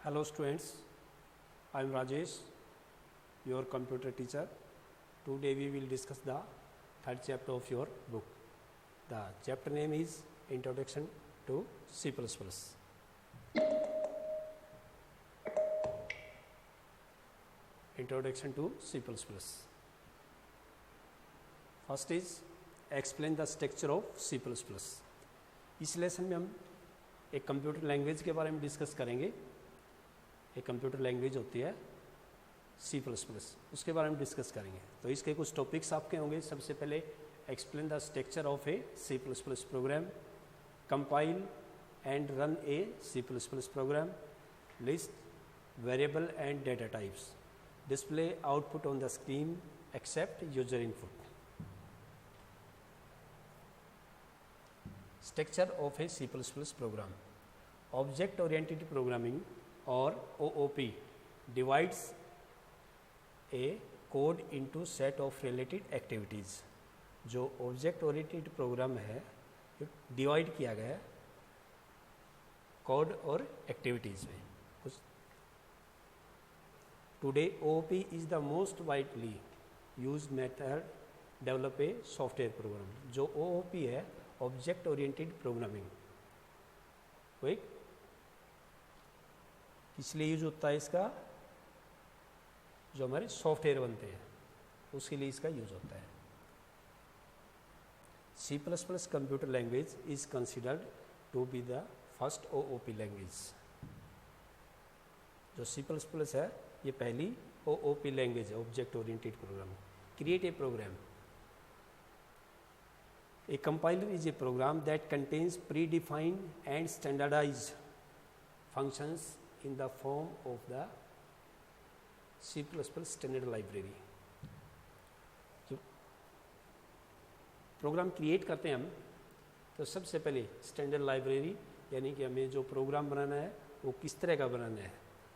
Hello students, I am Rajesh, your computer teacher. Today we will discuss the third chapter of your book. The chapter name is Introduction to C++. Introduction to C++. First is explain the structure of C++. इस lesson में हम एक computer language के बारे में discuss करेंगे. एक computer language होती है C++, उसके बारे में डिस्कस करेंगे. तो इसके कुछ टॉपिक्स आपके होंगे. सबसे पहले explain the structure of a C++ program, compile and run a C++ program, list variable and data types, display output on the screen accept user input. Structure of a C++ program. Object-oriented programming or OOP divides a code into set of related activities. जो Object-oriented program है divide किया गया है code और activities में. Today OOP is the most widely used method develop a software program. जो OOP है object oriented programming, वही किस लिए यूज होता है इसका? जो हमारे सॉफ्टवेयर बनते हैं उसके लिए इसका यूज होता है. C++ computer language is considered to be the first OOP language. जो C++ है ये पहली OOP लैंग्वेज है, object oriented programming. Create a program. A compiler is a program that contains predefined and standardized functions in the form of the C++ standard library. जो program create करते हैं हम, तो सबसे पहले स्टैंडर्ड लाइब्रेरी यानी कि हमें जो प्रोग्राम बनाना है वो किस तरह का बनाना है,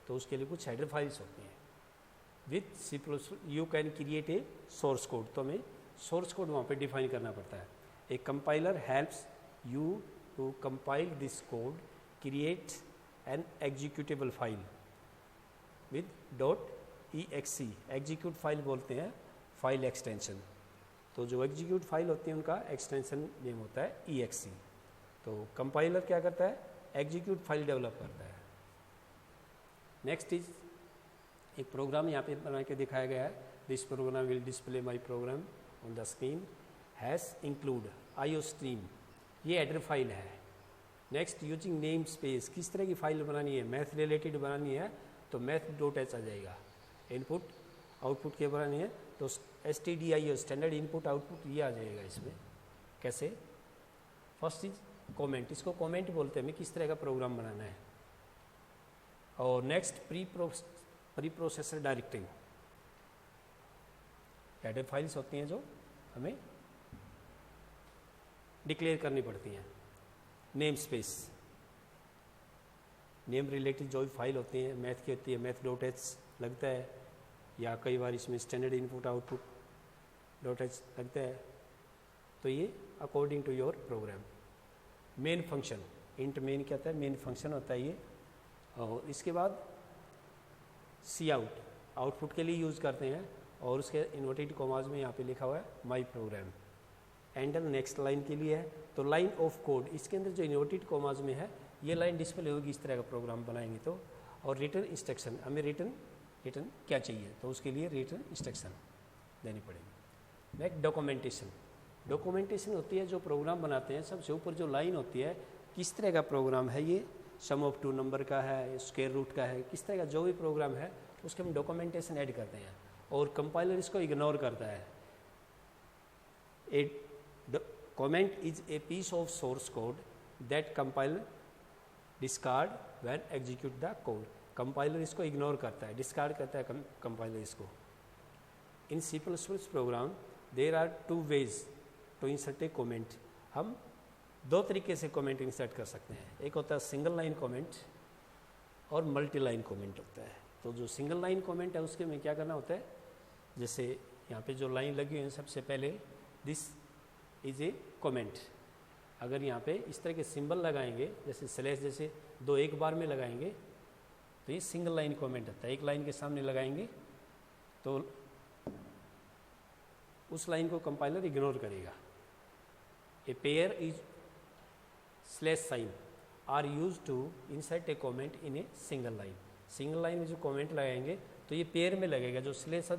तो उसके लिए कुछ हेडर फाइल्स होती हैं. With C++ you can create a source code. तो हमें सोर्स कोड वहाँ पे डिफाइन करना पड़ता है. A compiler helps you to compile this code, create an executable file with .exe. execute file बोलते हैं फाइल एक्सटेंशन. तो जो एग्जीक्यूट फाइल होती है उनका एक्सटेंशन नेम होता है exe. तो कंपाइलर क्या करता है? एग्जीक्यूट फाइल डेवलप करता है. नेक्स्ट इज एक प्रोग्राम यहाँ पे बना के दिखाया गया है. This program will display my program on the screen. Hash include IO stream, ये हेडर फाइल है. नेक्स्ट यूजिंग नेम स्पेस, किस तरह की फाइल बनानी है? मैथ रिलेटेड बनानी है तो math.h आ जाएगा. इनपुट आउटपुट के बनानी है तो STDIO स्टैंडर्ड इनपुट आउटपुट ये आ जाएगा इसमें. कैसे? First is comment. इसको कमेंट बोलते हैं, हमें किस तरह का प्रोग्राम बनाना है. और next pre processor directing, header files होती हैं जो हमें डिक्लेयर करनी पड़ती हैं. नेम स्पेस, नेम रिलेटेड जो भी फाइल होती हैं मैथ की होती है, math.h लगता है, या कई बार इसमें स्टैंडर्ड इनपुट आउटपुट .h लगता है. तो ये according to your program. Main function, int main क्या होता है? मेन फंक्शन होता है ये. और इसके बाद सी आउट, आउटपुट के लिए यूज़ करते हैं. और उसके इन्वर्टेड कॉमास में यहाँ पे लिखा हुआ है माई प्रोग्राम. एंटर नेक्स्ट लाइन के लिए है. तो लाइन ऑफ कोड, इसके अंदर जो इन्वर्टेड कॉमास में है ये लाइन डिस्प्ले होगी इस तरह का प्रोग्राम बनाएंगे तो. और रिटर्न इंस्ट्रक्शन, हमें रिटर्न क्या चाहिए तो उसके लिए रिटर्न इंस्ट्रक्शन देनी पड़ेगी. Next documentation. डॉक्यूमेंटेशन होती है जो प्रोग्राम बनाते हैं सबसे ऊपर जो लाइन होती है किस तरह का प्रोग्राम है, ये सम ऑफ 2 नंबर का है, स्क्वायर रूट का है, किस तरह का जो भी प्रोग्राम है उसके हम डॉक्यूमेंटेशन ऐड करते हैं. और कंपाइलर इसको इग्नोर करता है. ए comment is a piece of source code that compiler discard when execute the code. Compiler इसको इग्नोर करता है, डिस्कार्ड करता है कंपाइलर इसको. In C++ program there are 2 ways to insert a comment. हम 2 तरीके से कमेंट इंसर्ट कर सकते हैं. एक होता है सिंगल लाइन कमेंट और मल्टी लाइन कमेंट होता है. तो जो सिंगल लाइन कमेंट है उसके में क्या करना होता है, जैसे यहाँ पे जो लाइन लगी हुई है सबसे पहले दिस इज ए कमेंट. अगर यहाँ पे इस तरह के सिंबल लगाएंगे जैसे स्लैश जैसे 2 एक बार में लगाएंगे तो ये सिंगल लाइन कमेंट होता है, एक लाइन के सामने लगाएंगे तो उस लाइन को कंपाइलर इग्नोर करेगा। A pair is slash sign are use to insert a comment in a single line. Single line में जो कमेंट लगाएंगे तो ये पेयर में लगेगा, जो स्लैश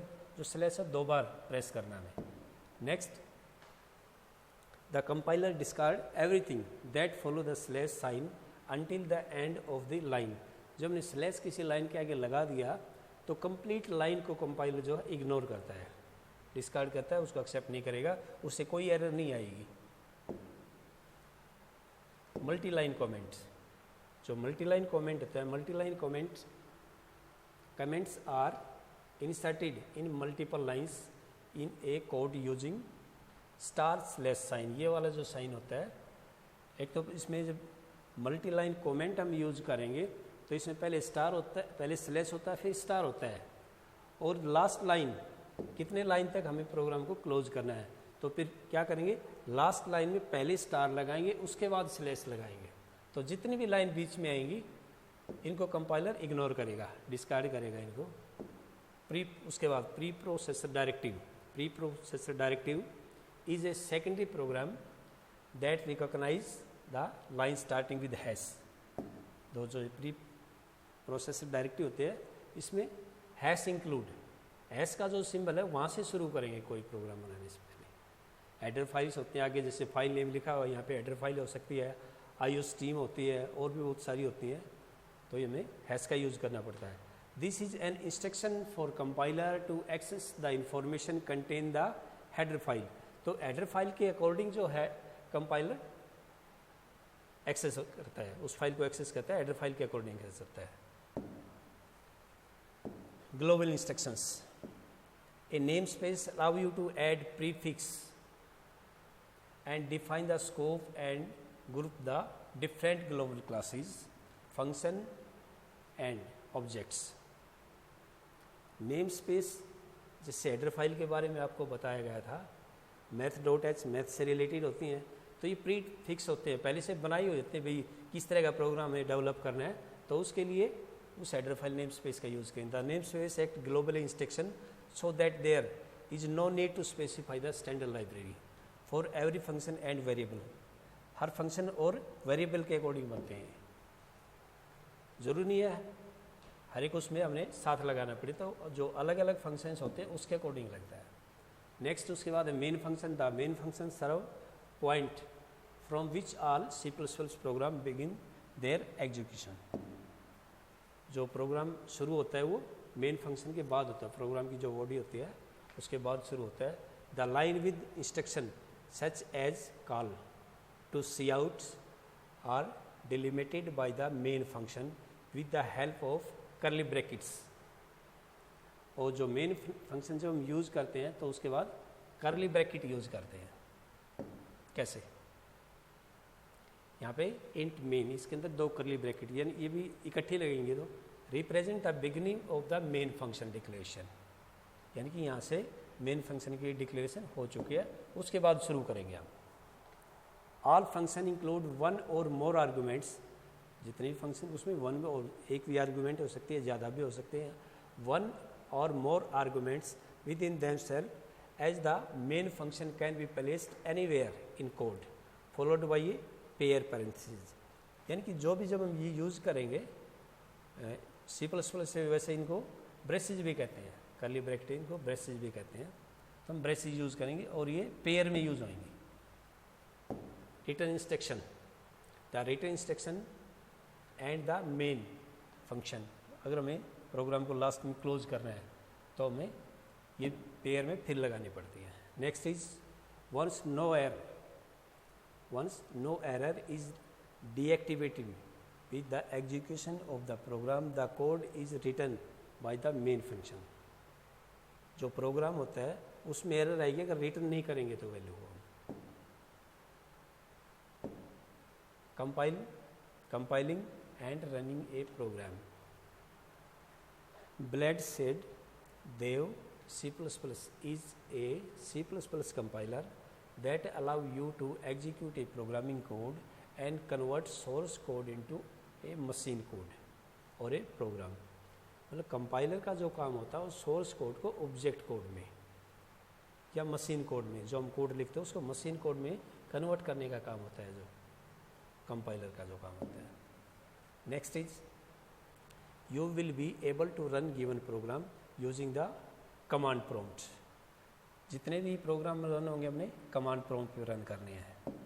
है 2 बार प्रेस करना है। Next, the compiler discard everything that follow the slash sign until the end of the line. जब हमने स्लैश किसी लाइन के आगे लगा दिया तो कंप्लीट लाइन को कंपाइलर जो है इग्नोर करता है, डिस्कार्ड करता है, उसको एक्सेप्ट नहीं करेगा, उससे कोई एरर नहीं आएगी। मल्टी लाइन कमेंट्स, जो मल्टी लाइन कमेंट होता है, multi line comments are inserted in multiple lines in a code using star slash sign. ये वाला जो साइन होता है, एक तो इसमें जब मल्टी लाइन कमेंट हम यूज करेंगे तो इसमें पहले स्टार होता है, पहले स्लैश होता है, फिर स्टार होता है, और लास्ट लाइन कितने लाइन तक हमें प्रोग्राम को क्लोज करना है, तो फिर क्या करेंगे, लास्ट लाइन में पहले स्टार लगाएंगे, उसके बाद स्लैश लगाएंगे। तो जितनी भी लाइन बीच में आएंगी इनको कंपाइलर इग्नोर करेगा, डिस्कार्ड करेगा इनको। उसके बाद preprocessor directive is a secondary program that recognize the line starting with hash. दो जो प्री प्रोसेसर डायरेक्टिव होते हैं इसमें हैश इंक्लूड, हैश का जो सिंबल है वहाँ से शुरू करेंगे कोई प्रोग्राम बनाने से पहले। एडर फाइल्स होते हैं आगे, जैसे फाइल नेम लिखा हुआ यहाँ पे एडर फाइल हो सकती है, IO स्ट्रीम होती है, और भी बहुत सारी होती है, तो ये हमें हैश का यूज़ करना पड़ता है। This is an instruction for compiler to access the information contain the header file. तो हेडर फाइल के अकॉर्डिंग जो है कंपाइलर एक्सेस करता है, उस फाइल को एक्सेस करता है, हेडर फाइल के अकॉर्डिंग एक्सेस करता है। Global instructions, a name space allow you to add prefix and define the scope and group the different global classes, function and objects. Name space जैसे header file के बारे में आपको बताया गया था, math.h मैथ से रिलेटेड होती हैं, तो ये प्री फिक्स होते हैं, पहले से बनाई हुई होते हैं, भाई किस तरह का प्रोग्राम है डेवलप करना है, तो उसके लिए उस हेडर फाइल नेम स्पेस का यूज़ करें। The name space act global instruction so that there is no need to specify the standard library for every function and variable. हर फंक्शन और वेरिएबल के अकॉर्डिंग बनते हैं, जरूरी नहीं है हर एक उसमें हमने साथ लगाना पड़े, तो जो अलग अलग फंक्शंस होते हैं उसके अकॉर्डिंग लगता है। नेक्स्ट उसके बाद main function, the main function serve point from which all C++ program begin their execution. जो प्रोग्राम शुरू होता है वो मेन फंक्शन के बाद होता है, प्रोग्राम की जो बॉडी होती है उसके बाद शुरू होता है। The line with instruction such as call to cout are delimited by the main function with the help of curly brackets। और जो मेन फंक्शन जब हम यूज़ करते हैं तो उसके बाद कर्ली ब्रैकेट यूज़ करते हैं। कैसे, यहाँ पे इंट मेन, इसके अंदर 2 कर्ली ब्रैकेट, यानी ये भी इकट्ठे लगेंगे, तो represent the beginning of the main function declaration, यानी कि यहाँ से मेन फंक्शन की डिक्लेरेशन हो चुकी है, उसके बाद शुरू करेंगे हम। All function include 1 or more arguments, जितने भी फंक्शन उसमें 1 और एक भी आर्गूमेंट हो सकती है, ज़्यादा भी हो सकते हैं। 1 or more arguments with in themselves as the main function can be placed anywhere in code followed by a pair parenthesis. यानी कि जो भी जब हम ये यूज़ करेंगे C++ से, वैसे इनको ब्रेसेज भी कहते हैं, कर्ली ब्रैकेट इनको ब्रेसेज भी कहते हैं, तो हम ब्रेसेज यूज़ करेंगे और ये पेयर में यूज़ होंगे। Return instruction, the return instruction and the main function, अगर हमें प्रोग्राम को लास्ट में क्लोज करना है तो हमें ये पेयर में फिर लगानी पड़ती है। Next is once no error is deactivated with the execution of the program the code is return by the main function. जो प्रोग्राम होता है उसमें एरर आएगी अगर रिटर्न नहीं करेंगे तो वैल्यू को। Compiling and running a program. Bled said Dev C++ is a C++ compiler that allow you to execute a programming code and convert source code into a machine code। और ए programme. मतलब compiler का जो काम होता है वो source code को object code में या मशीन कोड में, जो हम कोड लिखते हैं उसको मशीन कोड में कन्वर्ट करने का काम होता है, जो कंपाइलर का जो काम होता है। Next is you will be able to run given program using the command prompt. जितने भी प्रोग्राम रन होंगे हमने कमांड प्रॉम्प्ट पे रन करने हैं।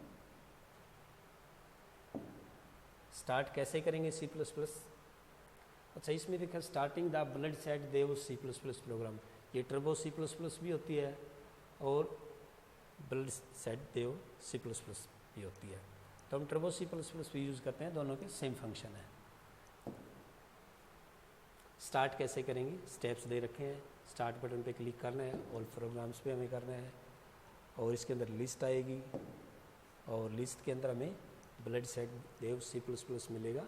स्टार्ट कैसे करेंगे C++? अच्छा, इसमें देखा starting the Bloodshed Dev C++ program, ये टर्बो C++ भी होती है और ब्लड सेट देव C++ भी होती है। तो हम टर्बो C++ भी यूज़ करते हैं, दोनों के सेम फंक्शन है। स्टार्ट कैसे करेंगे? स्टेप्स दे रखे हैं, स्टार्ट बटन पे क्लिक करना है, ऑल प्रोग्राम्स पे हमें करना है और इसके अंदर लिस्ट आएगी और लिस्ट के अंदर हमें ब्लड सेट देव C++ मिलेगा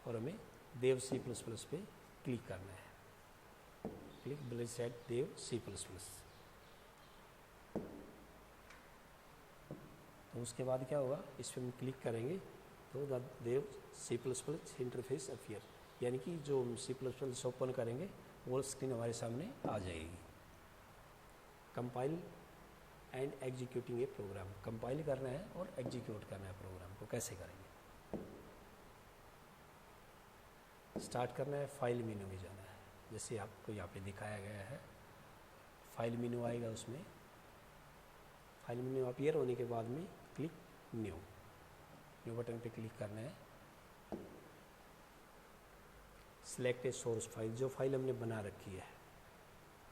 और हमें देव C++ पे क्लिक करना है। Click blood set Dev C++। तो उसके बाद क्या होगा, इस पर हम क्लिक करेंगे तो the Dev C++ interface appear, यानी कि जो C++ ओपन करेंगे वो स्क्रीन हमारे सामने आ जाएगी। Compile and executing a program, compile करना है और एग्जीक्यूट करना है प्रोग्राम को। कैसे करेंगे? स्टार्ट करना है, फाइल मेनू में जाना है, जैसे आपको यहाँ पे दिखाया गया है। फाइल मेनू आएगा, उसमें फाइल मेनू अपीयर होने के बाद में क्लिक न्यू बटन पे क्लिक करना है। सिलेक्ट ए सोर्स फाइल, जो फाइल हमने बना रखी है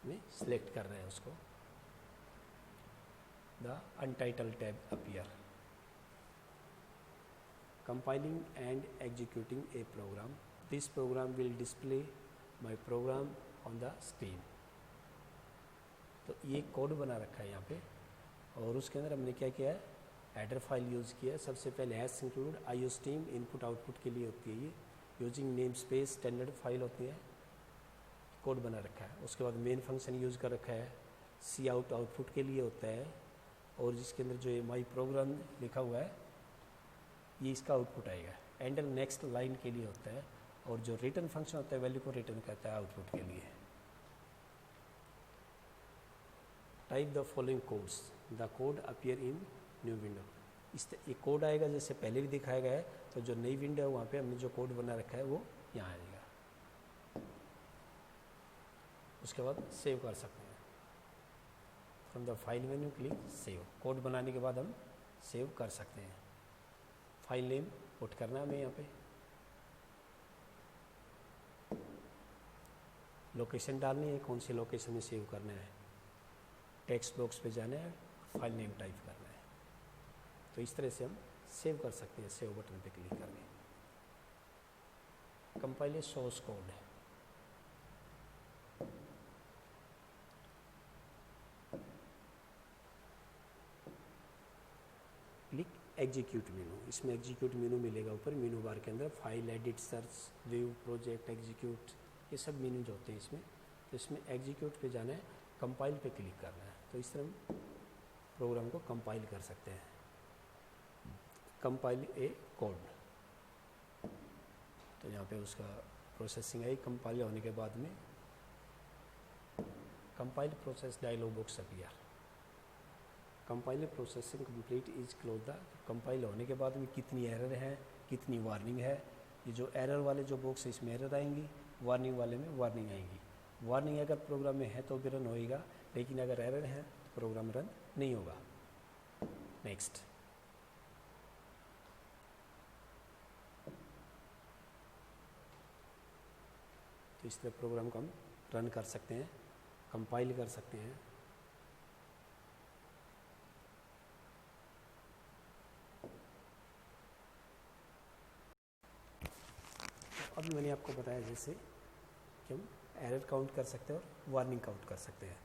हमें सिलेक्ट करना है उसको। The untitled tab appear. Compiling and executing a program, this program will display my program on the screen. तो ये कोड बना रखा है यहाँ पे और उसके अंदर हमने क्या किया है, हेडर फाइल यूज़ किया है। सबसे पहले hash include IOStream input output के लिए होती है ये, using name space standard file होती है, कोड बना रखा है। उसके बाद मेन फंक्शन यूज़ कर रखा है, सी आउट आउटपुट के लिए होता है और जिसके अंदर जो ये माई प्रोग्राम लिखा हुआ है ये इसका आउटपुट आएगा। एंडल नेक्स्ट लाइन के लिए होता है और जो रिटर्न फंक्शन होता है वैल्यू को रिटर्न करता है आउटपुट के लिए। Type the following codes, the code appear in new window. ये कोड आएगा जैसे पहले भी दिखाया गया है, तो जो नई विंडो है वहाँ पे हमने जो कोड बना रखा है वो यहाँ आएगा। उसके बाद सेव कर सकते हैं, from the file menu click save. Code बनाने के बाद हम सेव कर सकते हैं। फाइल नेम पुट करना है हमें यहाँ पे, लोकेशन डालनी है, कौन सी लोकेशन में सेव करना है, टेक्स्ट बॉक्स पे जाना है, फाइल नेम टाइप करना है। तो इस तरह से हम सेव कर सकते हैं, सेव बटन पे क्लिक करके। कंपाइल सोर्स कोड है, क्लिक एग्जीक्यूट मेनू। इसमें एग्जीक्यूट मेनू मिलेगा ऊपर मेनू बार के अंदर, file, edit, search, view, project, execute, ये सब मेनू जो होते हैं इसमें। तो इसमें एग्जीक्यूट पे जाना है, कंपाइल पे क्लिक करना है। तो इस तरह हम प्रोग्राम को कंपाइल कर सकते हैं। कंपाइल ए कोड, तो यहाँ पे उसका प्रोसेसिंग आई। कंपाइल होने के बाद में compile process dialog box appear. Compile processing complete is close the. Compile होने के बाद में कितनी एरर है, कितनी वार्निंग है। ये जो एरर वाले जो बॉक्स है इसमें एरर आएंगी, वार्निंग वाले में वार्निंग आएंगी। वार्निंग अगर प्रोग्राम में है तो भी रन होएगा, लेकिन अगर एरर है तो प्रोग्राम रन नहीं होगा। नेक्स्ट, तो इस तरह प्रोग्राम को हम रन कर सकते हैं, कंपाइल कर सकते हैं। अभी मैंने आपको बताया जैसे कि हम एरर काउंट कर सकते हैं और वार्निंग काउंट कर सकते हैं।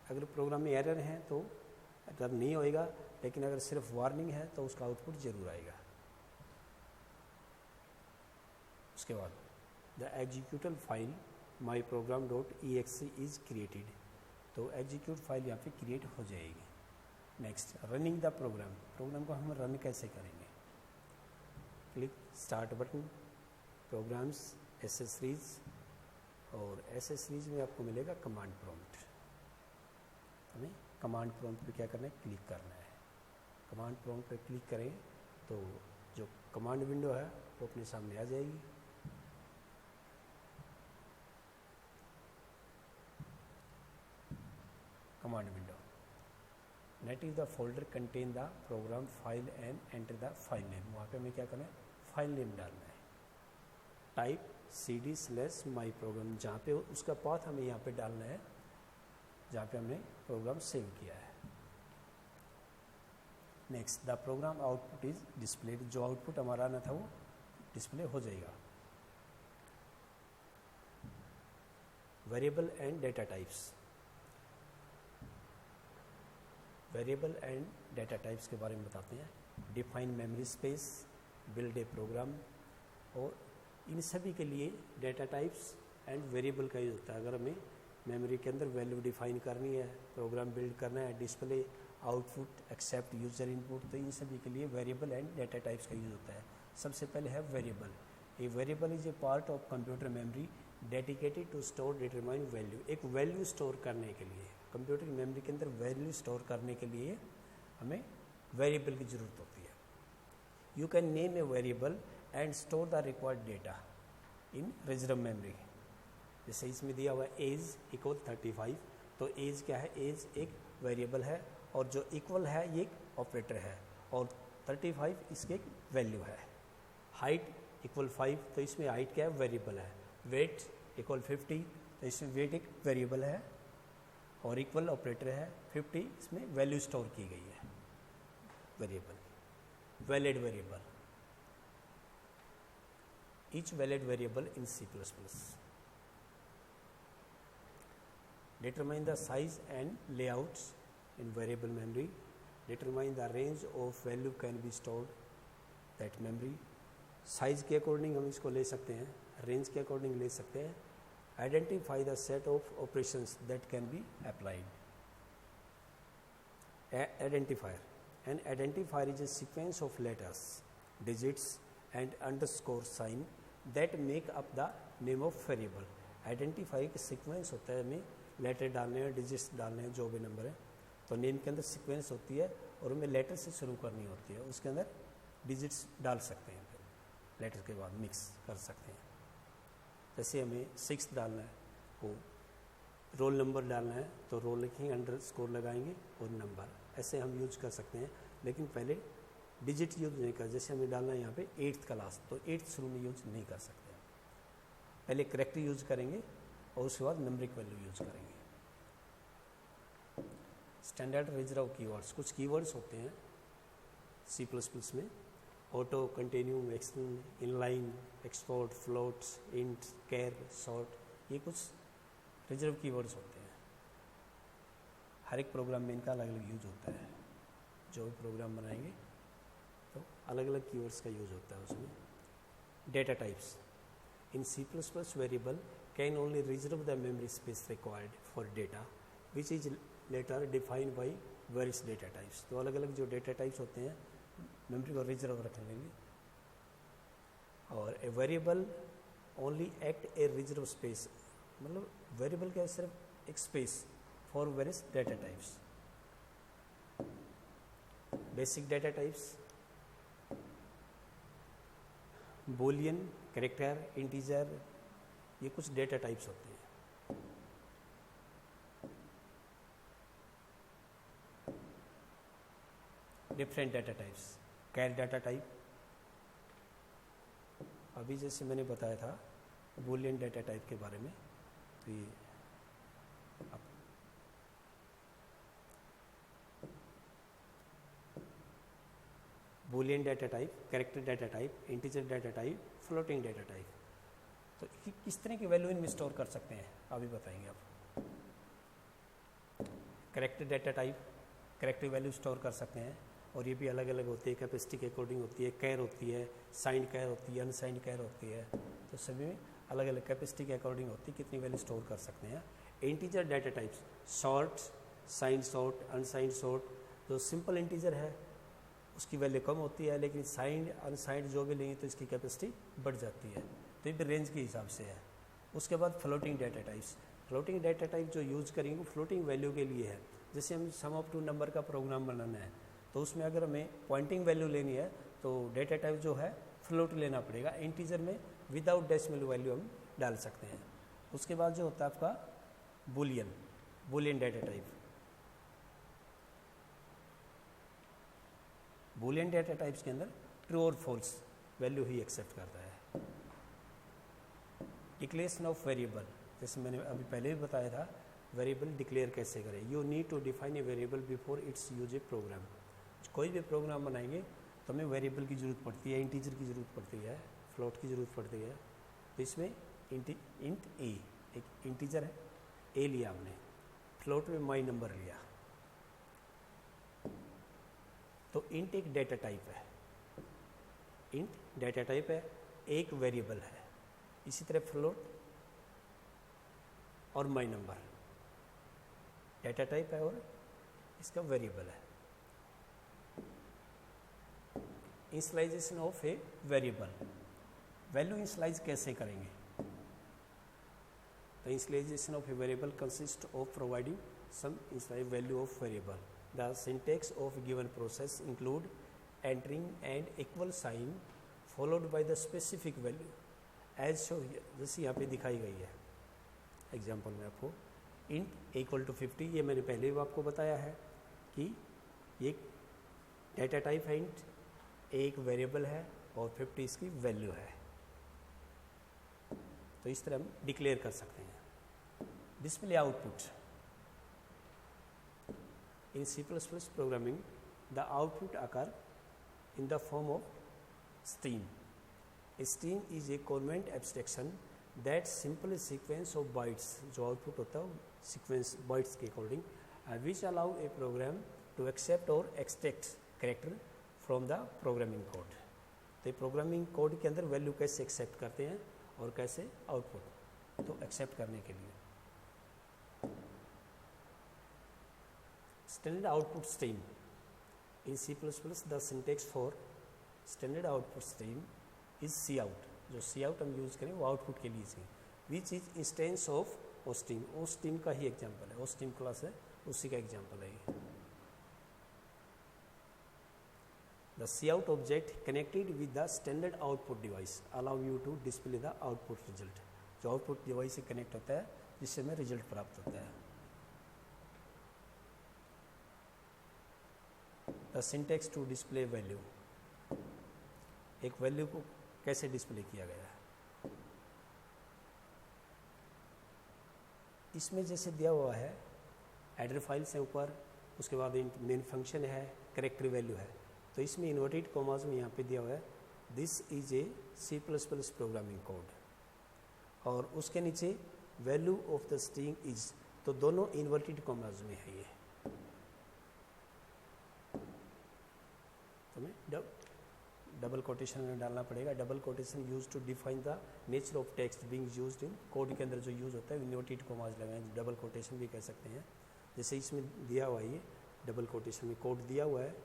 अगर प्रोग्राम में एरर है तो रन नहीं होएगा, लेकिन अगर सिर्फ वार्निंग है तो उसका आउटपुट जरूर आएगा। उसके बाद the executable file my program .exe is created, तो एग्जीक्यूट फाइल यहाँ पे क्रिएट हो जाएगी। Next, running the program. Program को हम रन कैसे करेंगे? Click start button, programs, accessories, और एसेसरीज में आपको मिलेगा कमांड प्रॉम्प्ट। हमें कमांड प्रॉम्प्ट पे क्या करना है, क्लिक करना है। कमांड प्रॉम्प्ट पे क्लिक करें तो जो कमांड विंडो है वो अपने सामने आ जाएगी। Command window, net is the folder contain the program file and enter the file name. वहाँ पे हमें क्या करना है, फाइल नेम डालना है। टाइप cd/my program, जहाँ पे उसका पाथ हमें यहाँ पे डालना है जहाँ पे हमने प्रोग्राम सेव किया है। Next, the program output is displayed, जो आउटपुट हमारा आना था वो डिस्प्ले हो जाएगा। Variable and data types, variable and data types के बारे में बताते हैं। Define memory space, build a program, और इन सभी के लिए डेटा टाइप्स एंड वेरिएबल का यूज होता है। अगर हमें मेमोरी के अंदर वैल्यू डिफाइन करनी है, प्रोग्राम बिल्ड करना है, display, output, accept user input, तो इन सभी के लिए वेरिएबल एंड डेटा टाइप्स का यूज होता है। सबसे पहले है variable. A variable is a part of computer memory dedicated to store determine value. एक वैल्यू स्टोर करने के लिए, कंप्यूटर की मेमोरी के अंदर वैल्यू स्टोर करने के लिए हमें वेरिएबल की ज़रूरत होती है। You can name a variable and store the required data in reserve memory. जैसे इसमें दिया हुआ एज इक्वल 35, तो एज क्या है, एज एक वेरिएबल है और जो इक्वल है ये एक ऑपरेटर है, और 35 इसके एक वैल्यू है। हाइट इक्वल 5, तो इसमें हाइट क्या है, वेरिएबल है। वेट इक्वल 50, तो इसमें वेट एक वेरिएबल है और इक्वल ऑपरेटर है। 50 इसमें वैल्यू स्टोर की गई है, variable. Valid variable, each valid variable in C++. Determine the size and layouts in variable memory. Determine the range of value can be stored that memory. Size के according हम इसको ले सकते हैं, रेंज के अकॉर्डिंग ले सकते हैं। Identify the set of operations that can be applied. Identifier, an identifier is a sequence of letters, digits and underscore sign that make up the name of variable. Identify का sequence होता है, हमें letter डालने हैं, digits डालने हैं, जो भी नंबर है, तो नेम के अंदर सीक्वेंस होती है और हमें लेटर से शुरू करनी होती है। उसके अंदर डिजिट्स डाल सकते हैं, फिर लेटर के बाद मिक्स कर सकते हैं। जैसे हमें 6 डालना है, वो रोल नंबर डालना है तो रोल लिखेंगे, अंडरस्कोर लगाएंगे और नंबर, ऐसे हम यूज कर सकते हैं। लेकिन पहले डिजिट यूज नहीं कर, जैसे हमें डालना है यहाँ पे 8th क्लास, तो 8th शुरू में यूज नहीं कर सकते। पहले करेक्टर यूज करेंगे और उसके बाद नंबरिक वैल्यू यूज करेंगे। स्टैंडर्ड रिजर्व कीवर्ड्स, कुछ कीवर्ड्स होते हैं C++ में, auto, continue, extend, inline, export, floats, int, char, short, ये कुछ रिजर्व कीवर्ड्स होते हैं। हर एक प्रोग्राम में इनका अलग अलग यूज होता है। जो भी प्रोग्राम बनाएंगे तो अलग अलग कीवर्ड्स का यूज होता है उसमें। Data types, in C++ variable can only reserve the memory space required for data which is later defined by various data types. तो अलग अलग जो डेटा टाइप्स होते हैं मेमोरी को रिजर्व रखने के लिए। और a variable only act a reserve space, मतलब वेरिएबल क्या है, सिर्फ एक space for various data types. Basic data types, Boolean, character, integer, ये कुछ डेटा टाइप्स होते हैं। डिफरेंट डेटा टाइप्स, कैर डाटा टाइप, अभी जैसे मैंने बताया था बूलियन डेटा टाइप के बारे में, तो ये Boolean data type, character data type, integer data type, floating data type. तो किस तरह की वैल्यू इनमें स्टोर कर सकते हैं अभी बताएंगे आप। Character data type, character value store कर सकते हैं और ये भी अलग अलग होती है, कैपेसिटी के अकॉर्डिंग होती है। कैर होती है, साइंड कैर होती है, अनसाइंड कैर होती है, तो सभी में अलग अलग कैपेसिटी के अकॉर्डिंग होती है कितनी वैल्यू स्टोर कर सकते हैं। Integer data types, short, signed short, unsigned short. जो सिंपल इंटीजर है उसकी वैल्यू कम होती है, लेकिन साइंड अनसाइंड जो भी लेंगे तो इसकी कैपेसिटी बढ़ जाती है। तो ये भी रेंज के हिसाब से है। उसके बाद floating data types, floating data type जो यूज़ करेंगे वो फ्लोटिंग वैल्यू के लिए है। जैसे हम सम ऑफ 2 नंबर का प्रोग्राम बनाना है तो उसमें अगर हमें पॉइंटिंग वैल्यू लेनी है तो डाटा टाइप जो है फ्लोट लेना पड़ेगा। इंटीजर में विदाउट डेसिमल वैल्यू हम डाल सकते हैं। उसके बाद जो होता है आपका Boolean data type. Boolean data types के अंदर ट्रू और फॉल्स वैल्यू ही एक्सेप्ट करता है। डिक्लेरेशन ऑफ वेरिएबल, जैसे मैंने अभी पहले भी बताया था वेरिएबल डिक्लेयर कैसे करें। You need to define a variable before its use a program. कोई भी प्रोग्राम बनाएंगे तो हमें वेरिएबल की ज़रूरत पड़ती है, इंटीजर की ज़रूरत पड़ती है, फ्लोट की ज़रूरत पड़ती है। तो इसमें इंट ए एक इंटीजर है, ए लिया हमने, फ्लोट में माई नंबर लिया, तो इंट एक डेटा टाइप है, इंट डेटा टाइप है, एक वेरिएबल है। इसी तरह फ्लोट और माई नंबर डेटा टाइप है और इसका वेरिएबल है। Initialization of a variable, value initialize कैसे करेंगे? तो initialization of a variable consist of providing some initial value of variable. The syntax of given process include entering and equal sign followed by the specific value as show here, जैसे यहाँ पे दिखाई गई है example में आपको। Int equal to 50, ये मैंने पहले भी आपको बताया है कि ये डेटा टाइप है, इंट एक वेरिएबल है और 50 इसकी वैल्यू है। तो इस तरह हम डिक्लेयर कर सकते हैं। Display output in C++ programming, the output occur in the form of stream. Stream is a convenient abstraction that simple sequence of bytes, जो आउटपुट होता है सीक्वेंस बाइट्स के according, which allow a program to accept or extract character from the programming code. तो ये programming code के अंदर value कैसे accept करते हैं और कैसे आउटपुट, तो एक्सेप्ट करने के लिए standard output stream in C++, the syntax for standard output stream is C out. जो सी आउट हम यूज़ करें वो आउटपुट के लिए से, विच इज इंस्टेंस ऑफ ओस्ट्रीम। ओस्ट्रीम का ही एग्जाम्पल है, ओस्ट्रीम क्लास है उसी का एग्जाम्पल है ये। The cout object connected with the standard output device allow you to display the output result। जो आउटपुट डिवाइस से कनेक्ट होता है जिससे हमें रिजल्ट प्राप्त होता है। The syntax to display value, एक वैल्यू को कैसे डिस्प्ले किया गया है। इसमें जैसे दिया हुआ है एडर फाइल्स है ऊपर, उसके बाद मेन फंक्शन है, कैरेक्टर वैल्यू है। तो इसमें इन्वर्टेड कॉमास में यहाँ पे दिया हुआ है this is A C++ programming code, और उसके नीचे value of the string is, तो दोनों इन्वर्टेड कॉमास में है ये। तो हमें डबल कोटेशन में डालना पड़ेगा। Double quotation use to define the nature of text being used in code के अंदर जो यूज होता है इन्वर्टेड कॉमास लगाएं, डबल कोटेशन भी कह सकते हैं। जैसे इसमें दिया हुआ है ये डबल कोटेशन में कोड दिया हुआ है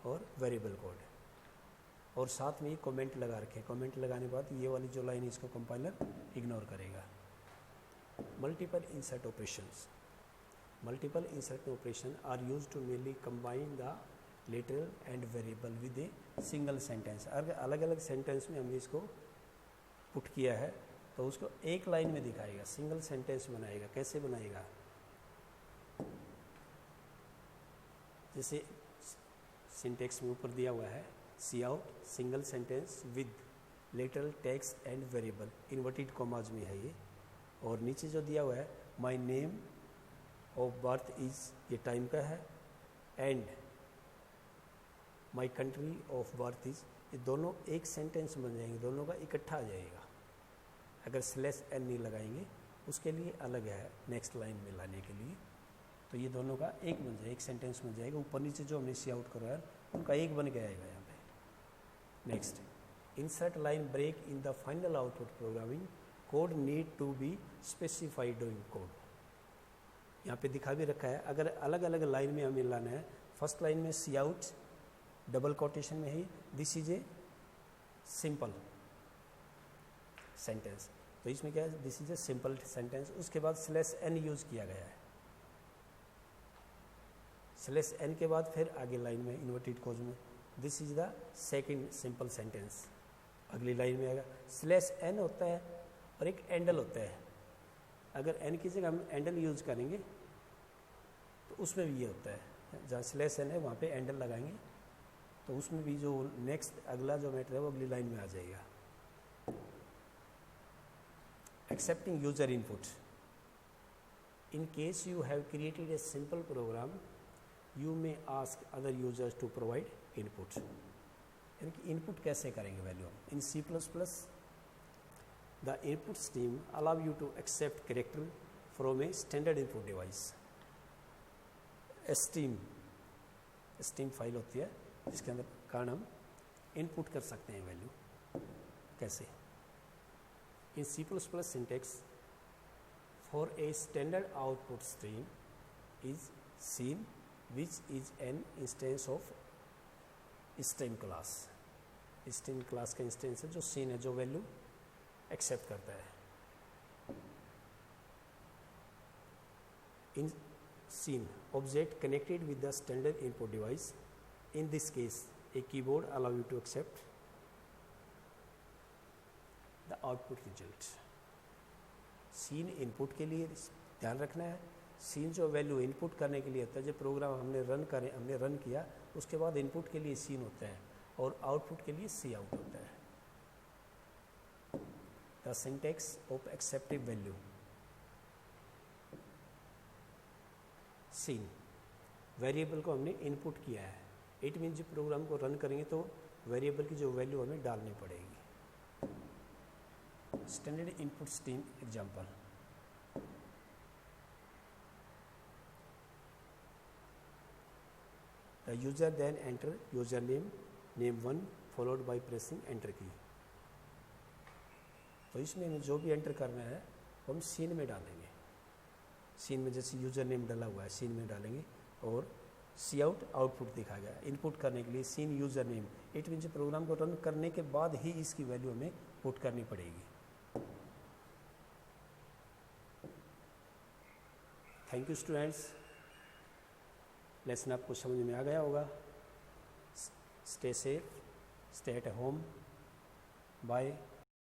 और वेरिएबल कोड, और साथ में ये कमेंट लगा रखे। कमेंट लगाने के बाद ये वाली जो लाइन इसको कंपाइलर इग्नोर करेगा। Multiple insert operations, multiple insert operation are used to mainly combine the literal and variable with a single sentence. अगर अलग अलग सेंटेंस में हमने इसको पुट किया है तो उसको एक लाइन में दिखाएगा, सिंगल सेंटेंस बनाएगा। कैसे बनाएगा? जैसे सिंटेक्स में ऊपर दिया हुआ है C out single sentence with literal text and variable, inverted commas में है ये। और नीचे जो दिया हुआ है my name of birth is, ये टाइम का है, and my country of birth is, ये दोनों एक सेंटेंस बन जाएंगे, दोनों का इकट्ठा आ जाएगा। अगर स्लैश एन नहीं लगाएंगे उसके लिए अलग है नेक्स्ट लाइन में लाने के लिए, तो ये दोनों का एक बन जाएगा, एक सेंटेंस बन जाएगा। ऊपर नीचे जो हमने सी आउट करवाया उनका एक बन के आएगा यहाँ पे। Next, insert line break in the final output programming code need to be specified in code. यहाँ पे दिखा भी रखा है, अगर अलग अलग लाइन में हमें लाना है, फर्स्ट लाइन में सी आउट डबल कोटेशन में ही this is a simple, sentence. तो इसमें क्या है, this is a simple sentence. उसके बाद स्लैश एन यूज़ किया गया है। स्लैश एन के बाद फिर आगे लाइन में इन्वर्टेड कॉज में this is the second simple sentence. अगली लाइन में आएगा स्लैश एन होता है और एक एंडल होता है। अगर एन की जगह हम एंडल यूज़ करेंगे तो उसमें भी ये होता है, जहाँ स्लैश एन है वहाँ पे एंडल लगाएंगे तो उसमें भी जो नेक्स्ट अगला जो मैटर है वो अगली लाइन में आ जाएगा। Accepting user input. In case you have created a simple program, you may ask other users to provide input. यानी कि इनपुट कैसे करेंगे value. In C++, the input stream allow you to accept character from a standard input device. Stream file होती है जिसके अंदर कारण हम इनपुट कर सकते हैं वैल्यू। कैसे? In C++ syntax, for a standard output stream is scene, which is an instance of stream class. stream class का instance है जो scene है, जो वैल्यू एक्सेप्ट करता है। In scene, object connected with the standard input device. In this case, a keyboard allow you to accept the output result. Cin input के लिए ध्यान रखना है। सीन जो वैल्यू इनपुट करने के लिए होता है, जो प्रोग्राम हमने रन किया उसके बाद इनपुट के लिए सीन होता है और आउटपुट के लिए सी आउट होता है। The syntax of exceptive value. Cin variable को हमने इनपुट किया है, इट मीन जो प्रोग्राम को रन करेंगे तो वेरिएबल की जो वैल्यू हमें डालनी पड़ेगी। Standard input stream example. The user then enter username name1 followed by pressing enter key. तो इसमें हमें जो भी एंटर करना है वो हम सीन में डालेंगे। सीन में जैसे यूजर नेम डाला हुआ है सीन में डालेंगे और सी आउट आउटपुट दिखा गया। इनपुट करने के लिए cin user name, it mean program को रन करने के बाद ही इसकी वैल्यू हमें पुट करनी पड़ेगी। थैंक यू स्टूडेंट्स, लेसन आपको समझ में आ गया होगा। Stay safe, stay at home, bye.